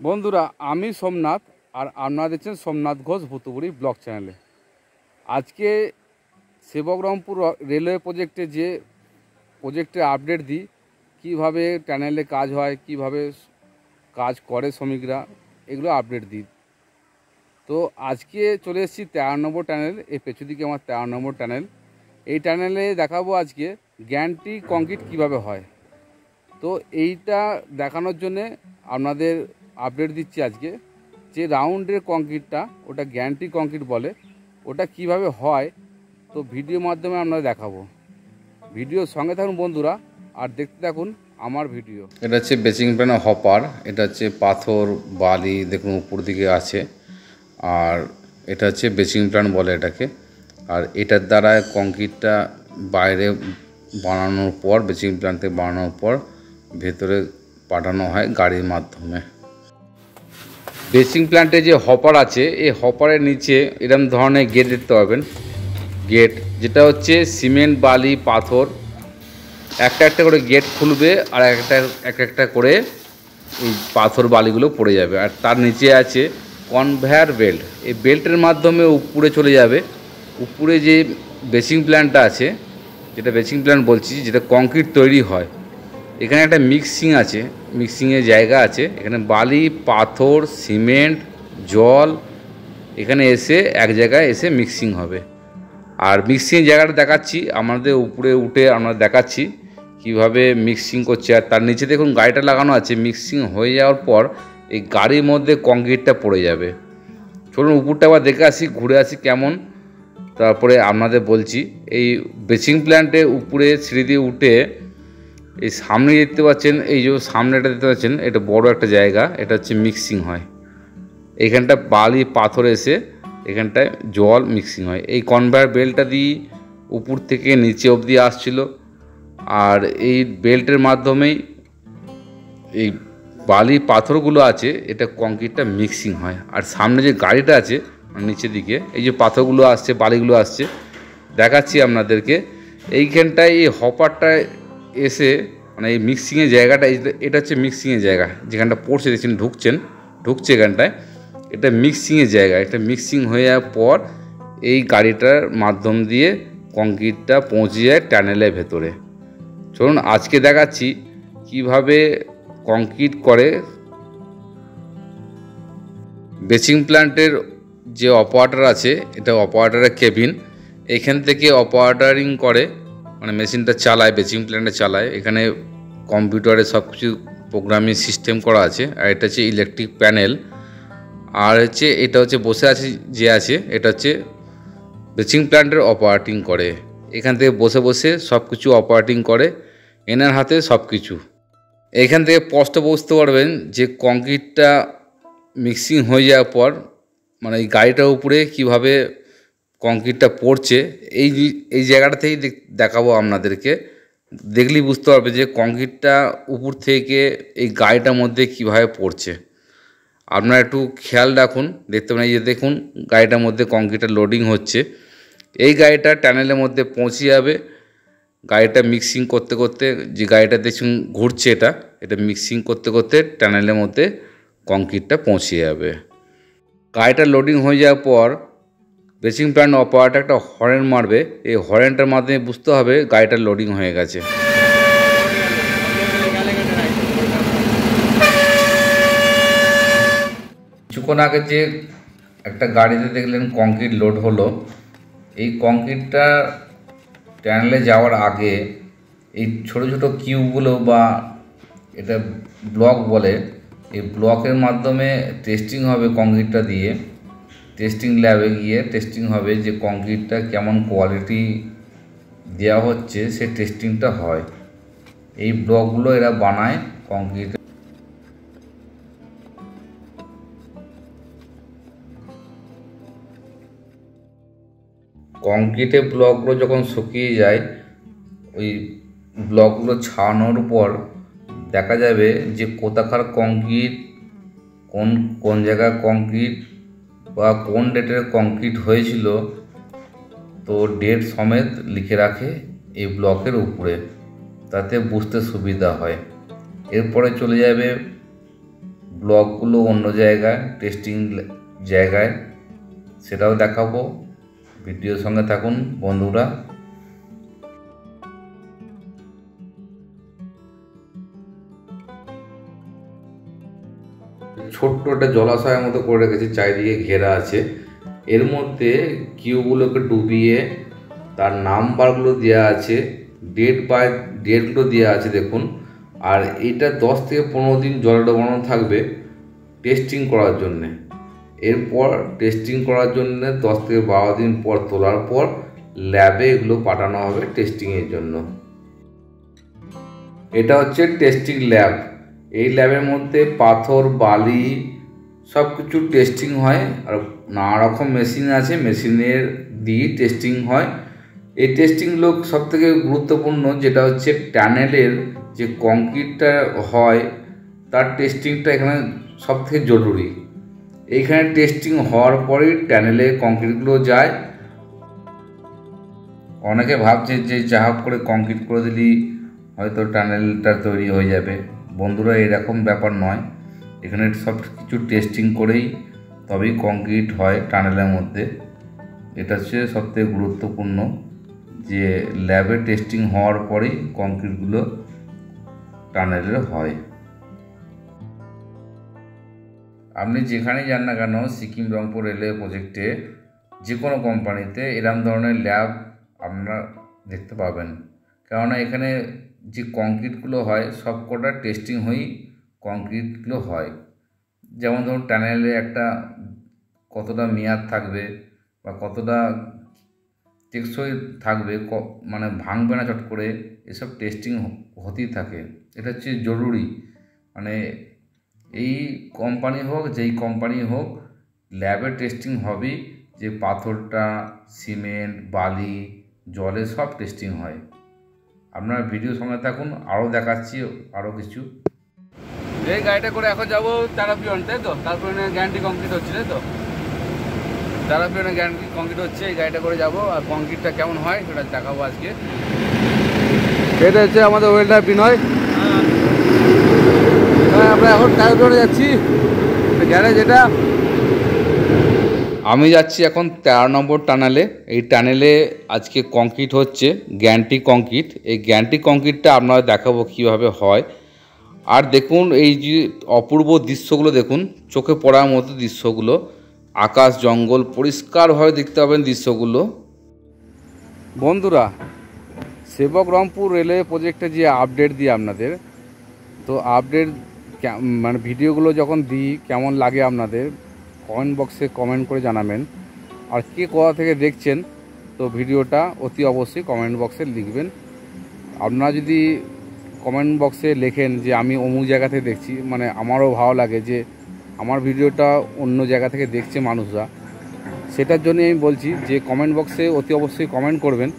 বন্ধুরা, আমি সোমনাথ আর আপনারা দেখছেন সোমনাথ ঘোষ ভুতুবুড়ি ব্লগ চ্যানেলে। আজকে সেবকরমপুর রেলওয়ে প্রজেক্টে আপডেট দিই, কীভাবে টানেলে কাজ হয়, কিভাবে কাজ করে শ্রমিকরা, এগুলো আপডেট দিই। তো আজকে চলে এসেছি 13 নম্বর টানেল। এই পেছু দিকে আমার 13 নম্বর টানেল। এই টানেলে দেখাবো আজকে গ্যান্ট্রি কংক্রিট কিভাবে হয়। তো এইটা দেখানোর জন্যে আপনাদের আপডেট দিচ্ছি আজকে, যে রাউন্ডের কংক্রিটটা ওটা গ্যান্ট্রি কংক্রিট বলে, ওটা কিভাবে হয়। তো ভিডিওর মাধ্যমে আপনারা দেখাবো। ভিডিওর সঙ্গে থাকুন বন্ধুরা, আর দেখতে থাকুন আমার ভিডিও। এটা হচ্ছে বেচিং প্ল্যান হপার। এটা হচ্ছে পাথর বালি দেখুন উপর দিকে আছে, আর এটা হচ্ছে বেচিং প্ল্যান বলে এটাকে। আর এটার দ্বারা কংক্রিটটা বাইরে বানানোর পর, বেচিং প্ল্যান থেকে বানানোর পর ভেতরে পাঠানো হয় গাড়ির মাধ্যমে। বেচিং প্ল্যান্টে যে হপার আছে, এই হপারের নিচে এরকম ধরনের গেট দেখতে পাবেন। গেট যেটা হচ্ছে সিমেন্ট বালি পাথর একটা একটা করে গেট খুলবে, আর একটা একটা করে এই পাথর বালিগুলো পড়ে যাবে। আর তার নিচে আছে কনভেয়ার বেল্ট। এই বেল্টের মাধ্যমে উপরে চলে যাবে। উপরে যে বেচিং প্ল্যান্টটা আছে, যেটা বেচিং প্ল্যান্ট বলছি, যেটা কংক্রিট তৈরি হয়, এখানে একটা মিক্সিং আছে, মিক্সিংয়ের জায়গা আছে। এখানে বালি পাথর সিমেন্ট জল এখানে এসে এক জায়গায় এসে মিক্সিং হবে। আর মিক্সিংয়ের জায়গাটা দেখাচ্ছি আমাদের, উপরে উঠে আমরা দেখাচ্ছি কিভাবে মিক্সিং করছে। আর তার নিচে দেখুন গাড়িটা লাগানো আছে। মিক্সিং হয়ে যাওয়ার পর এই গাড়ির মধ্যে কংক্রিটটা পড়ে যাবে। চলুন উপরটা আবার দেখে আসি, ঘুরে আসি কেমন, তারপরে আপনাদের বলছি। এই বেচিং প্ল্যান্টে উপরে সিঁড়ি দিয়ে উঠে এই সামনে দেখতে পাচ্ছেন, এই যে সামনেটা দেখতে পাচ্ছেন, এটা বড় একটা জায়গা। এটা হচ্ছে মিক্সিং হয়। এইখানটা বালি পাথর এসে এখানটায় জল মিক্সিং হয়। এই কনভেয়ার বেল্টটা দিয়ে উপর থেকে নিচে অবধি আসছিল, আর এই বেল্টের মাধ্যমেই এই বালি পাথরগুলো আছে, এটা কংক্রিটটা মিক্সিং হয়। আর সামনে যে গাড়িটা আছে নিচের দিকে, এই যে পাথরগুলো আসছে বালিগুলো আসছে, দেখাচ্ছি আপনাদেরকে। এইখানটায় এই হপারটায় এসে মানে এই মিক্সিংয়ের জায়গাটা, এটা হচ্ছে মিক্সিংয়ের জায়গা, যেখানটা পড়ছে দেখছেন ঢুকছে এখানটায়, এটা মিক্সিংয়ের জায়গা। এটা মিক্সিং হয়ে যাওয়ার পর এই গাড়িটার মাধ্যম দিয়ে কংক্রিটটা পৌঁছে যায় টানেলের ভেতরে। চলুন আজকে দেখাচ্ছি কিভাবে কংক্রিট করে। বেচিং প্ল্যান্টের যে অপারেটর আছে, এটা অপারেটরের কেবিন। এখান থেকে অপারেটারিং করে, মানে মেশিনটা চালায়, বেচিং প্ল্যান্টে চালায়। এখানে কম্পিউটারে সব কিছু প্রোগ্রামিং সিস্টেম করা আছে। আর এটা হচ্ছে ইলেকট্রিক প্যানেল। আর হচ্ছে এটা হচ্ছে বসে আছে যে আছে, এটা হচ্ছে বেচিং প্ল্যান্টের অপারেটিং করে। এখান থেকে বসে বসে সব কিছু অপারেটিং করে, এনার হাতে সব কিছু। এখান থেকে স্পষ্ট বুঝতে পারবেন যে কংক্রিটটা মিক্সিং হয়ে যাওয়ার পর, মানে এই গাড়িটার উপরে কিভাবে কংক্রিটটা পড়ছে। এই জায়গাটা থেকেই দেখাবো আপনাদেরকে। দেখলেই বুঝতে পারবে যে কংক্রিটটা উপর থেকে এই গাড়িটার মধ্যে কিভাবে পড়ছে। আপনারা একটু খেয়াল রাখুন, দেখতে পাবেন এই যে দেখুন গাড়িটার মধ্যে কংক্রিটটা লোডিং হচ্ছে। এই গাড়িটা টানেলের মধ্যে পৌঁছে যাবে। গাড়িটা মিক্সিং করতে করতে, যে গাড়িটা দেখুন ঘুরছে, এটা মিক্সিং করতে করতে টানেলের মধ্যে কংক্রিটটা পৌঁছে যাবে। গাড়িটা লোডিং হয়ে যাওয়ার পর বেচিং প্ল্যান্ট অপারেটর একটা হর্ন মারবে। এই হর্নটার মাধ্যমে বুঝতে হবে গাড়িটা লোডিং হয়ে গেছে। কিছুক্ষণ আগে যে একটা গাড়িতে দেখলেন কংক্রিট লোড হলো, এই কংক্রিটটা টানেলে যাওয়ার আগে এই ছোট ছোট কিউবগুলো, বা এটা ব্লক বলে, এই ব্লকের মাধ্যমে টেস্টিং হবে কংক্রিটটা দিয়ে। টেস্টিং ল্যাবে গিয়ে টেস্টিং হবে যে কংক্রিটটা কেমন কোয়ালিটি দেওয়া হচ্ছে, সে টেস্টিংটা হয়। এই ব্লকগুলো এরা বানায় কংক্রিট। কংক্রিটের ব্লকগুলো যখন শুকিয়ে যায়, ওই ব্লকগুলো ছাড়ানোর পর দেখা যাবে যে কোথাকার কংক্রিট, কোন জায়গার কংক্রিট বা কোন ডেটের কংক্রিট হয়েছিল, তো ডেট সমেত লিখে রাখে এই ব্লকের উপরে, তাতে বুঝতে সুবিধা হয়। এরপরে চলে যাবে ব্লকগুলো অন্য জায়গায়, টেস্টিং জায়গায়, সেটাও দেখাবো। ভিডিওর সঙ্গে থাকুন বন্ধুরা। ছোট্ট একটা জলাশয়ের মতো করে রেখেছি, চারিদিকে ঘেরা আছে। এর মধ্যে কিউগুলোকে ডুবিয়ে তার নাম্বারগুলো দেওয়া আছে, ডেটগুলো দেওয়া আছে দেখুন। আর এটা 10 থেকে 15 দিন জলে ডোবানো থাকবে টেস্টিং করার জন্যে। এরপর টেস্টিং করার জন্য 10 থেকে 12 দিন পর তোলার পর ল্যাবে এগুলো পাঠানো হবে টেস্টিংয়ের জন্য। এটা হচ্ছে টেস্টিং ল্যাব। এই ল্যাবের মধ্যে পাথর, বালি সব কিছু টেস্টিং হয়। আর নানা রকম মেশিন আছে, মেশিনের দিয়ে টেস্টিং হয়। এই টেস্টিংগুলো সবথেকে গুরুত্বপূর্ণ যেটা হচ্ছে টানেলের যে কংক্রিটটা হয় তার টেস্টিংটা এখানে সবথেকে জরুরি। এইখানে টেস্টিং হওয়ার পরেই টানেলে কংক্রিটগুলো যায়। অনেকে ভাবছে যে চাহাপ করে কংক্রিট করে দিলেই হয়তো টানেলটা তৈরি হয়ে যাবে। বন্ধুরা, এরকম ব্যাপার নয়। এখানে সব কিছু টেস্টিং করেই তবেই কংক্রিট হয় টানেলের মধ্যে। এটা হচ্ছে সবথেকে গুরুত্বপূর্ণ যে ল্যাবে টেস্টিং হওয়ার পরেই কংক্রিটগুলো টানেলে হয়। আপনি যেখানেই যান না কেন সিকিম রংপুর রেলওয়ে প্রজেক্টে যে কোনো কোম্পানিতে এরম ধরনের ল্যাব আপনারা দেখতে পাবেন। কেননা এখানে যে কংক্রিটগুলো হয় সব কটা টেস্টিং হয়েই কংক্রিটগুলো হয়। যেমন ধরুন টানেলে একটা কতটা মেয়াদ থাকবে বা কতটা টেকসই থাকবে, মানে ভাঙবে না চট করে, এসব টেস্টিং হতেই থাকে। এটা হচ্ছে জরুরি। মানে এই কোম্পানি হোক যেই কোম্পানি হোক, ল্যাবে টেস্টিং হবেই। যে পাথরটা, সিমেন্ট, বালি, জলে সব টেস্টিং হয়। আপনারা ভিডিও সঙ্গে থাকুন, আরও দেখাচ্ছি আরও কিছু। এই গাড়িটা করে এখন যাবো তারাপীয়ন, তাই তো? তারপরে গ্যারান্টি কংক্রিট হচ্ছে, তাই তো? তারাপীয়নে গ্যারান্টি কংক্রিট হচ্ছে, এই গাড়িটা করে যাবো। আর কংক্রিটটা কেমন হয় সেটা দেখাবো আজকে। এটা হচ্ছে আমাদের ওয়েল্ডার বিনয়। আমরা এখন তারাপীয়নে যাচ্ছি, গ্যারেজ এটা। আমি যাচ্ছি এখন 13 নম্বর টানেলে। এই টানেলে আজকে কংক্রিট হচ্ছে, গ্যারান্টি কংক্রিট। এই গ্যারান্টি কংক্রিটটা আপনারা দেখাবো কীভাবে হয়। আর দেখুন এই যে অপূর্ব দৃশ্যগুলো দেখুন, চোখে পড়ার মতো দৃশ্যগুলো। আকাশ, জঙ্গল, পরিষ্কারভাবে দেখতে পাবেন দৃশ্যগুলো। বন্ধুরা, সেবক রংপুর রেলওয়ে প্রজেক্টে যে আপডেট দিই আপনাদের, তো আপডেট মানে ভিডিওগুলো যখন দিই কেমন লাগে আপনাদের কমেন্ট বক্সে কমেন্ট করে জানাবেন। আর কে কোথা থেকে দেখছেন তো ভিডিওটা অতি অবশ্যই কমেন্ট বক্সে লিখবেন। আপনারা যদি কমেন্ট বক্সে লেখেন যে আমি অমুক জায়গা থেকে দেখছি, মানে আমারও ভালো লাগে যে আমার ভিডিওটা অন্য জায়গা থেকে দেখছে মানুষরা। সেটার জন্য আমি বলছি যে কমেন্ট বক্সে অতি অবশ্যই কমেন্ট করবেন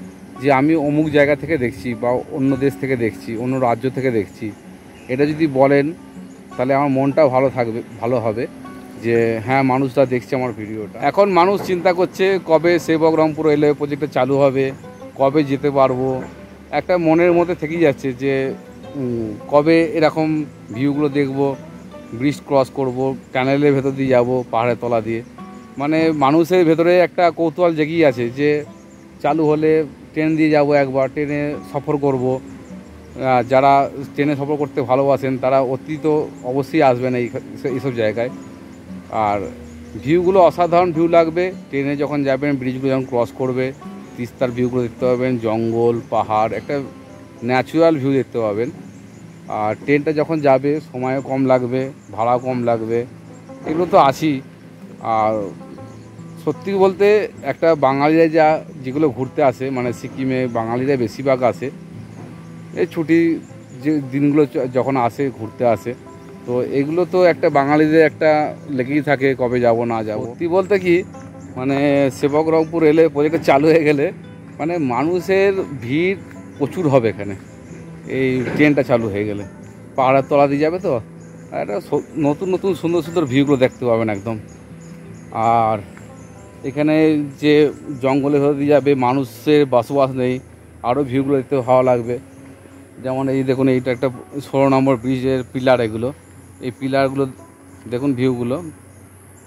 যে আমি অমুক জায়গা থেকে দেখছি বা অন্য দেশ থেকে দেখছি, অন্য রাজ্য থেকে দেখছি। এটা যদি বলেন তাহলে আমার মনটাও ভালো হবে যে হ্যাঁ, মানুষরা দেখছে আমার ভিডিওটা। এখন মানুষ চিন্তা করছে কবে সেবক রংপুর রেলওয়ে প্রজেক্টটা চালু হবে, কবে যেতে পারবো। একটা মনের মধ্যে থেকেই যাচ্ছে যে কবে এরকম ভিউগুলো দেখব, ব্রিজ ক্রস করব, টানেলের ভেতর দিয়ে যাব, পাহাড়ের তলা দিয়ে। মানে মানুষের ভেতরে একটা কৌতূহল জেগেই আছে যে চালু হলে ট্রেন দিয়ে যাব, একবার ট্রেনে সফর করব। যারা ট্রেনে সফর করতে ভালোবাসেন তারা অতি তো অবশ্যই আসবেন এইসব জায়গায়। আর ভিউগুলো অসাধারণ ভিউ লাগবে। ট্রেনে যখন যাবেন, ব্রিজগুলো যখন ক্রস করবে, তিস্তার ভিউগুলো দেখতে পাবেন, জঙ্গল, পাহাড়, একটা ন্যাচুরাল ভিউ দেখতে পাবেন। আর ট্রেনটা যখন যাবে সময়ও কম লাগবে, ভাড়াও কম লাগবে, এগুলো তো আছেই। আর সত্যি বলতে একটা বাঙালিরা যেগুলো ঘুরতে আসে, মানে সিকিমে বাঙালিরা বেশিরভাগ আসে এই ছুটি যে দিনগুলো যখন আসে ঘুরতে আসে, তো এগুলো তো একটা বাঙালিদের একটা লেগেই থাকে কবে যাব না যাব। সত্যি বলতে কি, মানে সেবক রংপুর রেলওয়ে প্রজেক্ট চালু হয়ে গেলে মানে মানুষের ভিড় প্রচুর হবে এখানে। এই ট্রেনটা চালু হয়ে গেলে পাহাড়ের তলা দিয়ে যাবে, তো একটা নতুন নতুন সুন্দর সুন্দর ভিউগুলো দেখতে পাবেন একদম। আর এখানে যে জঙ্গলের ভেতর দিয়ে যাবে, মানুষের বসবাস নেই, আরও ভিউগুলো দেখতে ভালো লাগবে। যেমন এই দেখুন, এইটা একটা 16 নম্বর ব্রিজের পিলার। এই পিলারগুলো দেখুন ভিউগুলো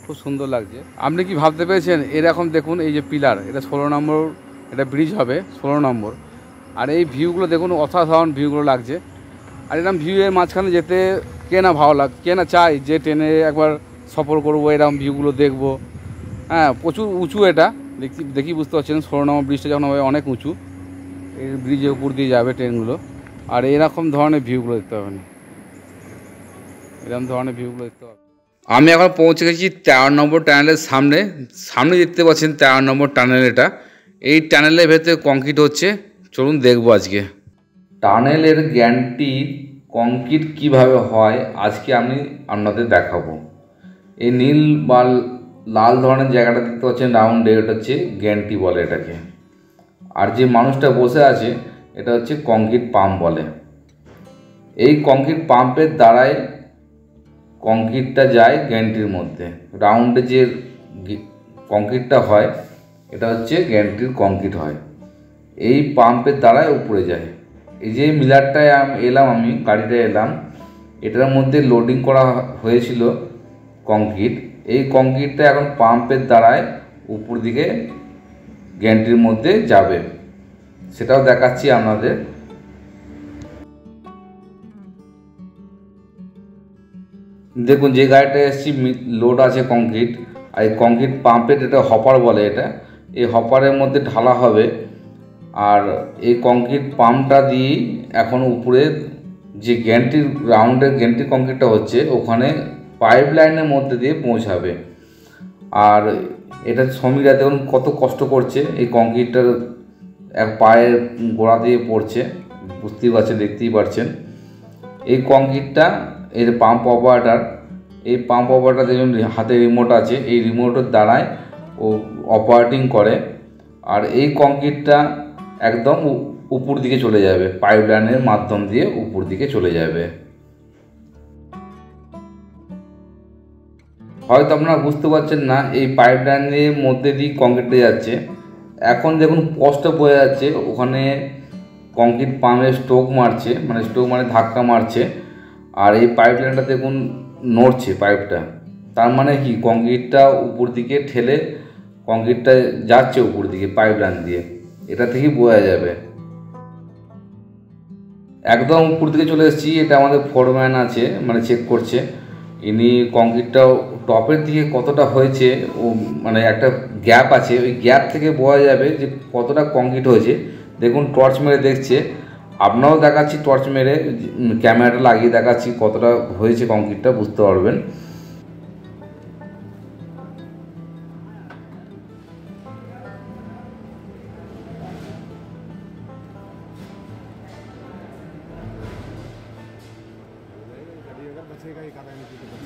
খুব সুন্দর লাগছে। আপনি কি ভাবতে পেরেছেন এরকম দেখুন, এই যে পিলার, এটা 16 নম্বর, এটা ব্রিজ হবে 16 নম্বর। আর এই ভিউগুলো দেখুন, অসাধারণ ভিউগুলো লাগছে। আর এরকম ভিউয়ের মাঝখানে যেতে কে না ভালো কে না চাই যে ট্রেনে একবার সফর করবো, এরকম ভিউগুলো দেখবো। হ্যাঁ, প্রচুর উঁচু, এটা দেখি বুঝতে পারছেন। 16 নম্বর ব্রিজটা যখন হবে অনেক উঁচু, এই ব্রিজের উপর দিয়ে যাবে ট্রেনগুলো। আর এরকম ধরনের ভিউগুলো দেখতে পাবেন, এরকম ধরনের ভিউগুলো দেখতে পাবেন। আমি এখন পৌঁছে গেছি 13 নম্বর টানেলের সামনে দেখতে পাচ্ছেন 13 নম্বর টানেল। এটা এই টানেলের ভেতরে কংক্রিট হচ্ছে, চলুন দেখবো আজকে। টানেলের গ্যান্ট্রি কংক্রিট কিভাবে হয় আজকে আমি আপনাদের দেখাবো। এই নীল বা লাল ধরনের জায়গাটা দেখতে পাচ্ছেন রাউন্ডে, এটা হচ্ছে গ্যান্ট্রি বলে এটাকে। আর যে মানুষটা বসে আছে এটা হচ্ছে কংক্রিট পাম্প বলে। এই কংক্রিট পাম্পের দ্বারাই কংক্রিটটা যায় গ্যান্ট্রির মধ্যে। রাউন্ডে যে কংক্রিটটা হয় এটা হচ্ছে গ্যান্ট্রির কংক্রিট হয়, এই পাম্পের দ্বারাই উপরে যায়। এই যে মিলারটায় আমি গাড়িটায় এলাম, এটার মধ্যে লোডিং করা হয়েছিল কংক্রিট। এই কংক্রিটটা এখন পাম্পের দ্বারায় উপর দিকে গ্যান্ট্রির মধ্যে যাবে, সেটাও দেখাচ্ছি আপনাদের। দেখুন যে গাড়িটা এসেছি লোড আছে কংক্রিট, আর এই কংক্রিট পাম্পের এটা হপার বলে, এটা এই হপারের মধ্যে ঢালা হবে। আর এই কংক্রিট পাম্পটা দিয়েই এখন উপরে যে গ্যান্ট্রির রাউন্ডের গ্যান্ট্রি কংক্রিটটা হচ্ছে ওখানে পাইপ লাইনের মধ্যে দিয়ে পৌঁছাবে। আর এটা শ্রমিকরা দেখুন কত কষ্ট করছে, এই কংক্রিটটার এক পায়ের গোড়া দিয়ে পড়ছে, বুঝতেই পারছেন, দেখতেই পারছেন। এই কংক্রিটটা এর পাম্প অপারেটার, এই পাম্প অপারেটার দেখুন হাতে রিমোট আছে, এই রিমোটের দ্বারাই ও অপারেটিং করে। আর এই কংক্রিটটা একদম উপর দিকে চলে যাবে, পাইপ লাইনের মাধ্যম দিয়ে উপর দিকে চলে যাবে। হয়তো আপনারা বুঝতে পারছেন না, এই পাইপ লাইনের মধ্যে দিয়ে কংক্রিটটা যাচ্ছে। এখন দেখুন স্পষ্ট বোঝা যাচ্ছে ওখানে কংক্রিট পাম্পে স্ট্রোক মারছে, মানে স্ট্রোক মানে ধাক্কা মারছে। আর এই পাইপ লাইনটা দেখুন নড়ছে পাইপটা, তার মানে কি কংক্রিটটা উপর দিকে ঠেলে কংক্রিটটা যাচ্ছে উপর দিকে পাইপ লাইন দিয়ে, এটা থেকেই বোঝা যাবে। একদম উপর দিকে চলে এসেছি, এটা আমাদের ফোরম্যান আছে, মানে চেক করছে। ইনি কংক্রিটটাও টপের দিকে কতটা হয়েছে, ও মানে একটা গ্যাপ আছে, ওই গ্যাপ থেকে বোঝা যাবে যে কতটা কংক্রিট হয়েছে। দেখুন টর্চ মেরে দেখছে, আপনারাও দেখাচ্ছি টর্চ মেরে, ক্যামেরাটা লাগিয়ে দেখাচ্ছি কতটা হয়েছে কংক্রিটটা, বুঝতে পারবেন।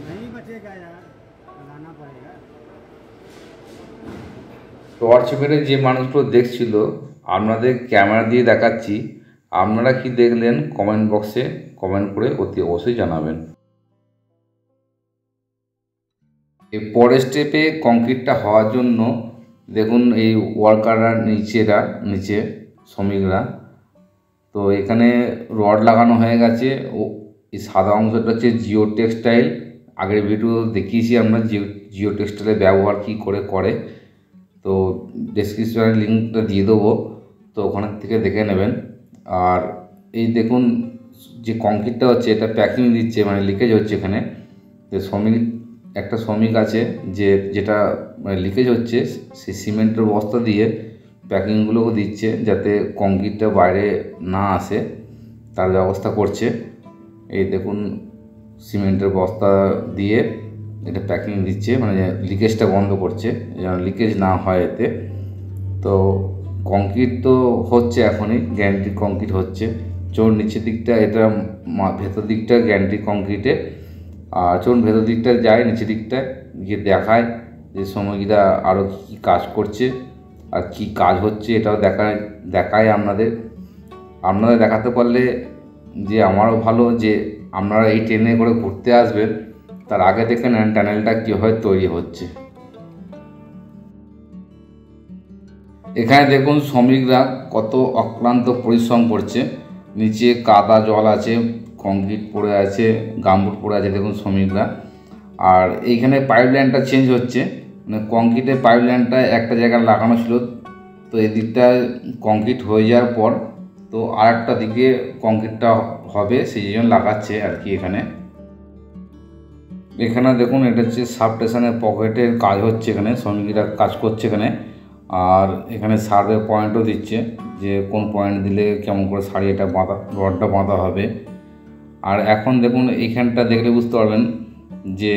नहीं बचेगा यार, लाना पड़ेगा। টর্চ মেরে যে মানুষগুলো দেখছিল আপনাদের ক্যামেরা দিয়ে দেখাচ্ছি, আপনারা কি দেখলেন কমেন্ট বক্সে কমেন্ট করে অতি অবশ্যই জানাবেন। এই পরের স্টেপে কংক্রিটটা হওয়ার জন্য দেখুন এই ওয়ার্কাররা নিচে শ্রমিকরা, তো এখানে রড লাগানো হয়ে গেছে। ও এই সাদা অংশটা হচ্ছে জিও টেক্সটাইল, আগের ভিডিও দেখিয়েছি আমরা জিও টেক্সটাইলের ব্যবহার কী করে, তো ডেসক্রিপশনে লিঙ্কটা দিয়ে দেবো, তো ওখান থেকে দেখে নেবেন। আর এই দেখুন যে কংক্রিটটা হচ্ছে এটা প্যাকিং দিচ্ছে, মানে লিকেজ হচ্ছে এখানে। যে একটা শ্রমিক আছে যেটা মানে লিকেজ হচ্ছে, সেই সিমেন্টের বস্তা দিয়ে প্যাকিংগুলোও দিচ্ছে যাতে কংক্রিটটা বাইরে না আসে, তার ব্যবস্থা করছে। এই দেখুন সিমেন্টের বস্তা দিয়ে এটা প্যাকিং দিচ্ছে, মানে লিকেজটা বন্ধ করছে যেন লিকেজ না হয় এতে। তো কংক্রিট তো হচ্ছে এখনই, গ্যান্ট্রি কংক্রিট হচ্ছে। চোর নিচের দিকটা, এটা ভেতর দিকটা গ্যান্ট্রি কংক্রিটে। আর চলুন ভেতর দিকটা যায়, নিচের দিকটা গিয়ে দেখায় যে শ্রমিকরা আরও কী কাজ করছে আর কি কাজ হচ্ছে, এটাও দেখায় আপনাদের দেখাতে পারলে যে আমারও ভালো, যে আপনারা এই ট্রেনে করে ঘুরতে আসবেন তার আগে দেখে নেন টানেলটা কীভাবে তৈরি হচ্ছে। এখানে দেখুন শ্রমিকরা কত অক্লান্ত পরিশ্রম করছে, নিচে কাদা জল আছে, কংক্রিট পড়ে আছে, গামবুট পড়ে আছে দেখুন শ্রমিকরা। আর এইখানে পাইপ লাইনটা চেঞ্জ হচ্ছে, মানে কংক্রিটের পাইপ লাইনটা একটা জায়গায় লাগানো ছিল, তো এদিকটা কংক্রিট হয়ে যাওয়ার পর তো আর একটা দিকে কংক্রিটটা হবে, সেই জন্য লাগাচ্ছে আর কি। এখানে দেখুন এটা হচ্ছে সাবস্টেশনের পকেটের কাজ হচ্ছে, এখানে শ্রমিকরা কাজ করছে এখানে। আর এখানে সার্ভে পয়েন্টও দিচ্ছে যে কোন পয়েন্ট দিলে কেমন করে সারিয়েটা বাঁধা, রডটা বাঁধা হবে। আর এখন দেখুন এইখানটা দেখলে বুঝতে পারবেন যে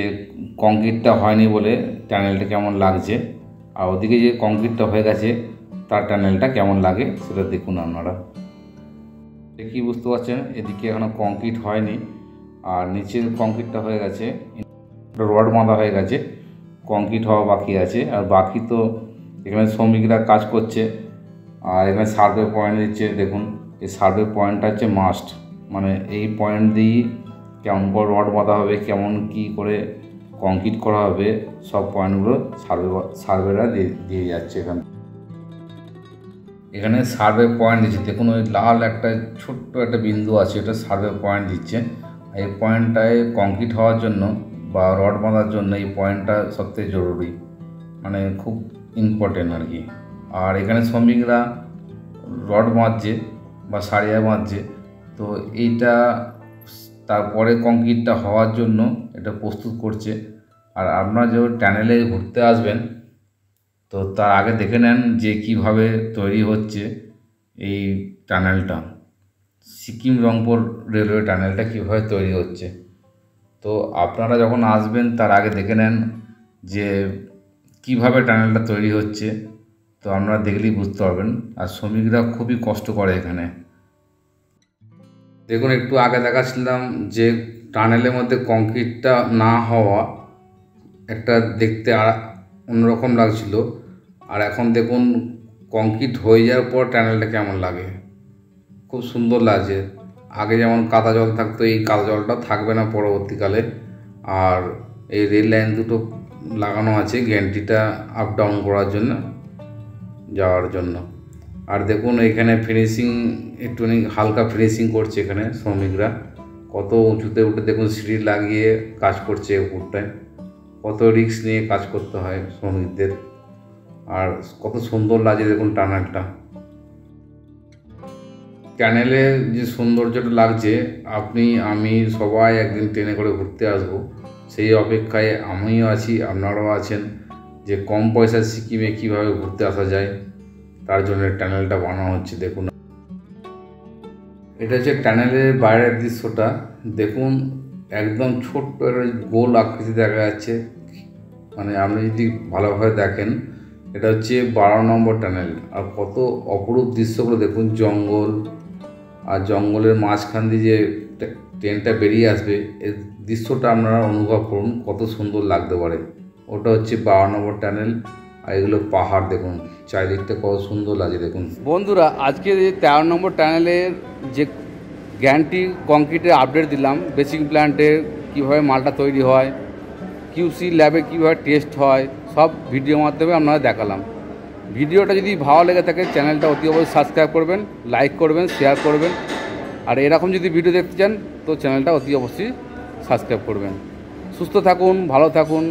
কংক্রিটটা হয়নি বলে টানেলটা কেমন লাগছে, আর ওদিকে যে কংক্রিটটা হয়ে গেছে তার টানেলটা কেমন লাগে সেটা দেখুন আপনারা। কি বুঝতে পারছেন, এদিকে এখনও কংক্রিট হয়নি আর নিচের কংক্রিটটা হয়ে গেছে, রড বাঁধা হয়ে গেছে, কংক্রিট হওয়া বাকি আছে। আর বাকি তো এখানে শ্রমিকরা কাজ করছে। আর এখানে সার্ভে পয়েন্ট দিচ্ছে, দেখুন এই সার্ভে পয়েন্টটা হচ্ছে মাস্ট, মানে এই পয়েন্ট দিয়েই কেমন করে রড বাঁধা হবে, কেমন কি করে কংক্রিট করা হবে, সব পয়েন্টগুলো সার্ভেরা দিয়ে যাচ্ছে। এখানে সার্ভে পয়েন্ট দিচ্ছে, দেখুন ওই লাল একটা ছোট্ট একটা বিন্দু আছে, এটা সার্ভে পয়েন্ট দিচ্ছে। এই পয়েন্টটায় কংক্রিট হওয়ার জন্য বা রড বাঁধার জন্য এই পয়েন্টটা সবথেকে জরুরি, মানে খুব ইম্পর্টেন্ট আর কি। আর এখানে শ্রমিকরা রড বাঁধছে বা সারিয়া বাঁধছে, তো এইটা তারপরে কংক্রিটটা হওয়ার জন্য এটা প্রস্তুত করছে। আর আপনারা যখন টানেলে ঘুরতে আসবেন তো তার আগে দেখে নেন যে কিভাবে তৈরি হচ্ছে এই টানেলটা, সিকিম রংপুর রেলওয়ে টানেলটা কীভাবে তৈরি হচ্ছে। তো আপনারা যখন আসবেন তার আগে দেখে নেন যে কিভাবে টানেলটা তৈরি হচ্ছে, তো আপনারা দেখলেই বুঝতে পারবেন। আর শ্রমিকরা খুবই কষ্ট করে এখানে। দেখুন একটু আগে দেখাচ্ছিলাম যে টানেলের মধ্যে কংক্রিটটা না হওয়া একটা দেখতে অন্যরকম লাগছিল, আর এখন দেখুন কংক্রিট হয়ে যাওয়ার পর টানেলটা কেমন লাগে, খুব সুন্দর লাগছে। আগে যেমন কাদা জল থাকতো, এই কাদা জলটা থাকবে না পরবর্তীকালে। আর এই রেল লাইন দুটো লাগানো আছে গ্যান্ট্রিটা আপ ডাউন করার জন্য, যাওয়ার জন্য। আর দেখুন এখানে ফিনিশিং একটুখানি হালকা ফিনিশিং করছে এখানে শ্রমিকরা, কত উঁচুতে উঠে দেখুন সিঁড়ি লাগিয়ে কাজ করছে উপরটায়, কত রিস্ক নিয়ে কাজ করতে হয় শ্রমিকদের। আর কত সুন্দর লাগে দেখুন টানেলটা। টানেলে যে সৌন্দর্যটা লাগছে, আপনি আমি সবাই একদিন ট্রেনে করে ঘুরতে আসবো, সেই অপেক্ষায় আমিও আছি, আপনারাও আছেন, যে কম পয়সার সিকিমে কীভাবে ঘুরতে আসা যায়, তার জন্য টানেলটা বানানো হচ্ছে। দেখুন এটা হচ্ছে টানেলের বাইরের দৃশ্যটা, দেখুন একদম ছোট্ট একটা গোল আকৃতি দেখা যাচ্ছে। মানে আপনি যদি ভালোভাবে দেখেন এটা হচ্ছে 12 নম্বর টানেল। আর কত অপরূপ দৃশ্যগুলো দেখুন, জঙ্গল, আর জঙ্গলের মাঝখান দিয়ে যে ট্রেনটা বেরিয়ে আসবে, এর দৃশ্যটা আপনারা অনুভব করুন, কত সুন্দর লাগতে পারে। ওটা হচ্ছে 12 নম্বর টানেল। আর এগুলো পাহাড়, দেখুন চারিদিকটা কত সুন্দর লাগে দেখুন। বন্ধুরা, আজকে যে 13 নম্বর টানেলের যে গ্যারান্টি কংক্রিটের আপডেট দিলাম, বেসিক প্ল্যান্টে কীভাবে মালটা তৈরি হয়, কিউসি ল্যাবে কীভাবে টেস্ট হয়, সব ভিডিওর মাধ্যমে আপনারা দেখালাম। ভিডিওটা যদি ভালো লেগে থাকে চ্যানেলটা অতি অবশ্যই সাবস্ক্রাইব করবেন, লাইক করবেন, শেয়ার করবেন। আর এরকম যদি ভিডিও দেখতে চান তো চ্যানেলটা অতি অবশ্যই সাবস্ক্রাইব করবেন। সুস্থ থাকুন, ভালো থাকুন।